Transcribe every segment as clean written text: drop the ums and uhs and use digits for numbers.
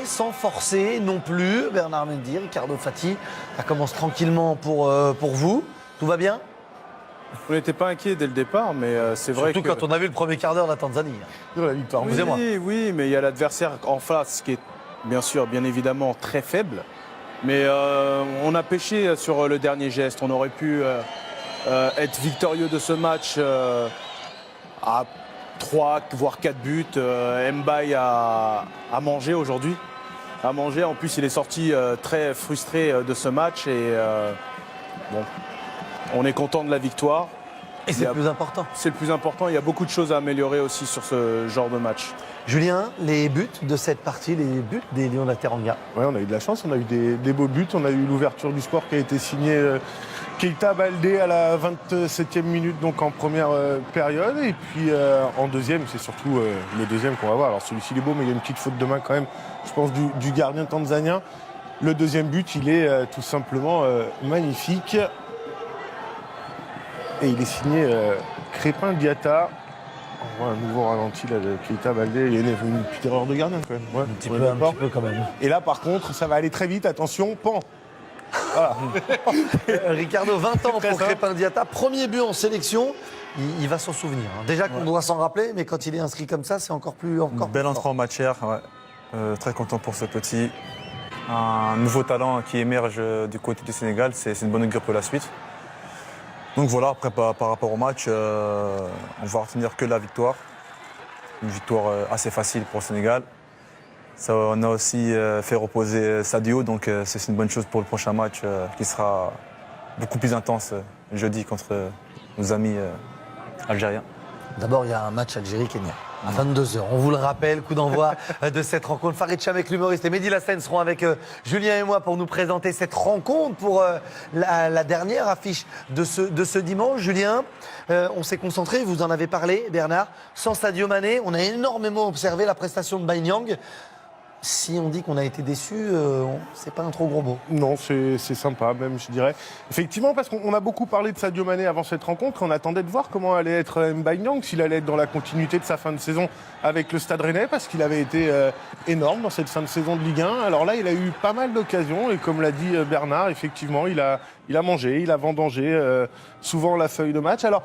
Sans forcer non plus, Bernard Mendy, Ricardo Fati, ça commence tranquillement pour vous. Tout va bien? On n'était pas inquiet dès le départ, mais c'est vrai que... Surtout quand on a vu le premier quart d'heure de la Tanzanie. De la victoire. Excusez-moi. Oui, mais il y a l'adversaire en face qui est bien évidemment très faible. Mais on a pêché sur le dernier geste. On aurait pu être victorieux de ce match à 3 voire 4 buts. Mbaye a mangé aujourd'hui. A mangé. En plus, il est sorti très frustré de ce match. Et bon, on est content de la victoire. Et c'est le plus important. C'est le plus important. Il y a beaucoup de choses à améliorer aussi sur ce genre de match. Julien, les buts de cette partie, les buts des Lions de la Teranga. Ouais, on a eu de la chance, on a eu des beaux buts. On a eu l'ouverture du score qui a été signée Keita Baldé à la 27e minute, donc en première période. Et puis en deuxième, c'est surtout le deuxième qu'on va voir. Alors celui-ci il est beau, mais il y a une petite faute de main quand même, je pense, du gardien tanzanien. Le deuxième but, il est tout simplement magnifique. Et il est signé Crépin Diatta. On voit un nouveau ralenti là, de Keita Baldé. Il y a une petite erreur de gardien quand même. Ouais, Un petit peu quand même. Et là, par contre, ça va aller très vite. Attention, pan. Voilà. Ricardo, 20 ans pour Crépin Diatta. Premier but en sélection. Il va s'en souvenir. Déjà qu'on doit s'en rappeler, mais quand il est inscrit comme ça, c'est encore plus. Belle entrée en matière. Ouais. Très content pour ce petit. Un nouveau talent qui émerge du côté du Sénégal. C'est une bonne augure pour la suite. Donc voilà, après par rapport au match, on va retenir que la victoire. Une victoire assez facile pour le Sénégal. Ça, on a aussi fait reposer Sadio, donc c'est une bonne chose pour le prochain match qui sera beaucoup plus intense jeudi contre nos amis algériens. D'abord, il y a un match Algérie-Kenya à 22h. On vous le rappelle, coup d'envoi de cette rencontre. Farid Chamek, l'humoriste, et Mehdi Lassène seront avec Julien et moi pour nous présenter cette rencontre pour la dernière affiche de ce dimanche. Julien, on s'est concentré, vous en avez parlé, Bernard. Sans Sadio Mané, on a énormément observé la prestation de Baïniang. Si on dit qu'on a été déçu, c'est pas un trop gros mot. Non, c'est sympa même, je dirais. Effectivement, parce qu'on a beaucoup parlé de Sadio Mané avant cette rencontre. On attendait de voir comment allait être Mbaye Niang, s'il allait être dans la continuité de sa fin de saison avec le Stade Rennais, parce qu'il avait été énorme dans cette fin de saison de Ligue 1. Alors là, il a eu pas mal d'occasions, et comme l'a dit Bernard, effectivement, il a mangé, il a vendangé souvent la feuille de match. Alors,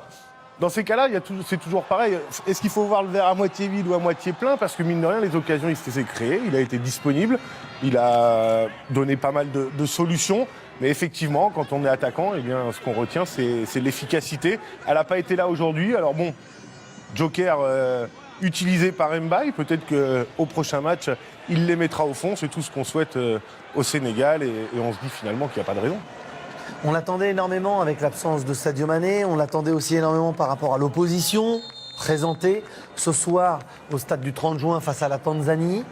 dans ces cas-là, c'est toujours pareil. Est-ce qu'il faut voir le verre à moitié vide ou à moitié plein? Parce que mine de rien, les occasions, il s'est créé, il a été disponible, il a donné pas mal de solutions. Mais effectivement, quand on est attaquant, eh bien, ce qu'on retient, c'est l'efficacité. Elle n'a pas été là aujourd'hui. Alors bon, joker utilisé par Mbaye. Peut-être qu'au prochain match, il les mettra au fond. C'est tout ce qu'on souhaite au Sénégal. Et on se dit finalement qu'il n'y a pas de raison. On l'attendait énormément avec l'absence de Sadio Mané, on l'attendait aussi énormément par rapport à l'opposition présentée ce soir au stade du 30 juin face à la Tanzanie.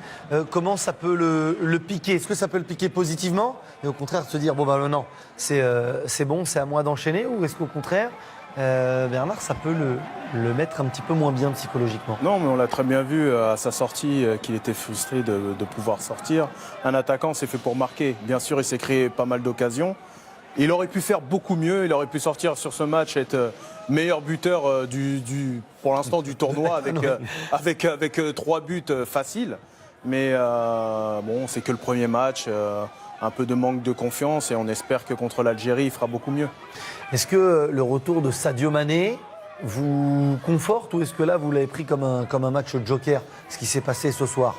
Comment ça peut le piquer? Est-ce que ça peut le piquer positivement et au contraire se dire bon bah non, c'est bon, c'est à moi d'enchaîner, ou est-ce qu'au contraire Bernard, ça peut le mettre un petit peu moins bien psychologiquement? Non, mais on l'a très bien vu à sa sortie qu'il était frustré de pouvoir sortir. Un attaquant, c'est fait pour marquer. Bien sûr, il s'est créé pas mal d'occasions. Il aurait pu faire beaucoup mieux, il aurait pu sortir sur ce match, être meilleur buteur pour l'instant du tournoi avec 3 buts faciles. Mais bon, c'est que le premier match, un peu de manque de confiance, et on espère que contre l'Algérie, il fera beaucoup mieux. Est-ce que le retour de Sadio Mané vous conforte, ou est-ce que là vous l'avez pris comme un match joker, ce qui s'est passé ce soir?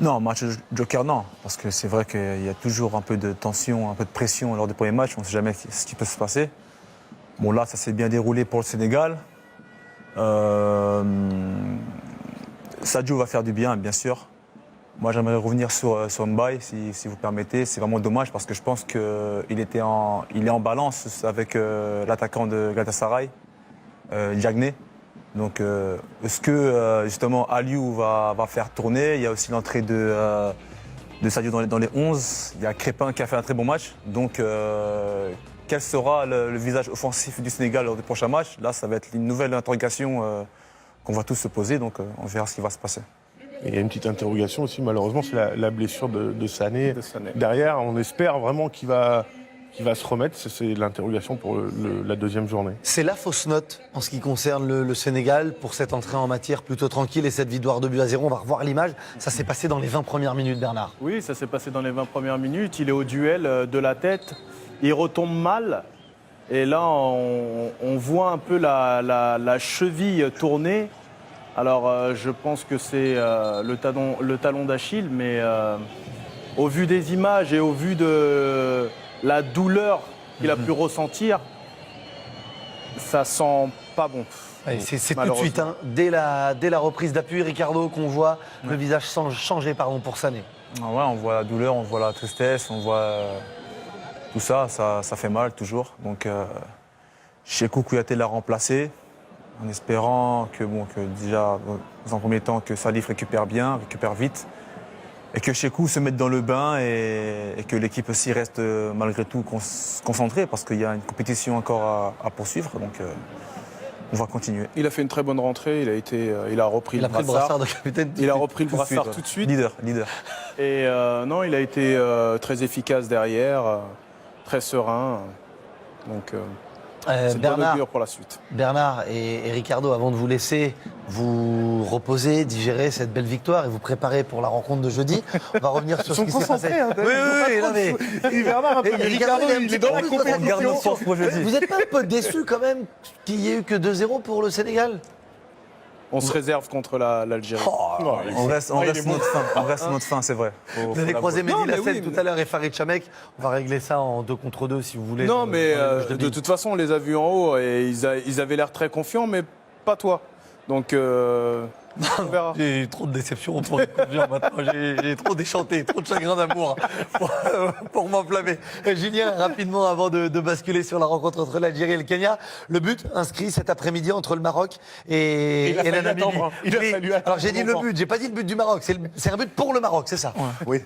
Non, match joker, non. Parce que c'est vrai qu'il y a toujours un peu de tension, un peu de pression lors des premiers matchs. On ne sait jamais ce qui peut se passer. Bon, là, ça s'est bien déroulé pour le Sénégal. Sadio va faire du bien, bien sûr. Moi, j'aimerais revenir sur Mbaye, si vous permettez. C'est vraiment dommage parce que je pense qu'il est en balance avec l'attaquant de Galatasaray, Diagne. Donc, est-ce que justement Aliou va faire tourner? Il y a aussi l'entrée de Sadio dans les 11. Il y a Crépin qui a fait un très bon match. Donc, quel sera le visage offensif du Sénégal lors des prochains matchs? Là, ça va être une nouvelle interrogation qu'on va tous se poser. Donc, on verra ce qui va se passer. Et il y a une petite interrogation aussi, malheureusement, c'est la blessure de Sané. Derrière, on espère vraiment qu'il va qui va se remettre. C'est l'interrogation pour la deuxième journée. C'est la fausse note en ce qui concerne le Sénégal pour cette entrée en matière plutôt tranquille et cette victoire 2-0. On va revoir l'image. Ça s'est passé dans les 20 premières minutes, Bernard. Oui, ça s'est passé dans les 20 premières minutes. Il est au duel de la tête. Il retombe mal. Et là, on voit un peu la cheville tourner. Alors, je pense que c'est le talon d'Achille, mais au vu des images et au vu de la douleur qu'il a pu ressentir, ça sent pas bon. Ouais, c'est tout de suite, hein, dès la reprise d'appui, Ricardo, qu'on voit le visage changer pour Sané. Ah ouais, on voit la douleur, on voit la tristesse, on voit tout ça, ça fait mal toujours. Donc, Cheikhou Kouyaté l'a remplacé, en espérant que déjà, dans un premier temps, que Salif récupère bien, récupère vite, et que Cheikhou se mette dans le bain et que l'équipe aussi reste malgré tout concentrée, parce qu'il y a une compétition encore à poursuivre. Donc, on va continuer. Il a fait une très bonne rentrée, il a repris le brassard de capitaine. Il a repris le brassard tout de suite. Leader. Et non, il a été très efficace derrière, très serein. Donc, c'est de bonne augure pour la suite. Bernard et Ricardo, avant de vous laisser vous reposer, digérer cette belle victoire et vous préparer pour la rencontre de jeudi, on va revenir sur ce qui s'est passé. Et Bernard, un peu, mais Ricardo, il est dans la On garde notre compétition. force pour jeudi. Vous n'êtes pas un peu déçu quand même qu'il n'y ait eu que 2-0 pour le Sénégal? On se réserve contre l'Algérie. On reste notre fin, c'est vrai. Vous avez croisé Mehdi Non, mais Lassène oui, tout à l'heure et Farid Chamek. On va régler ça en 2 contre 2 si vous voulez. Non, mais dans les matchs de billes. toute façon, on les a vus en haut et ils avaient l'air très confiants, mais pas toi. Donc, on verra. J'ai trop de déception pour être confiant maintenant. J'ai trop déchanté, trop de chagrin d'amour pour m'enflammer. Julien, rapidement, avant de basculer sur la rencontre entre l'Algérie et le Kenya, le but inscrit cet après-midi entre le Maroc et la Namibie. Il a fallu attendre Alors j'ai dit le longtemps. but, j'ai pas dit le but du Maroc. C'est un but pour le Maroc, c'est ça? Oui.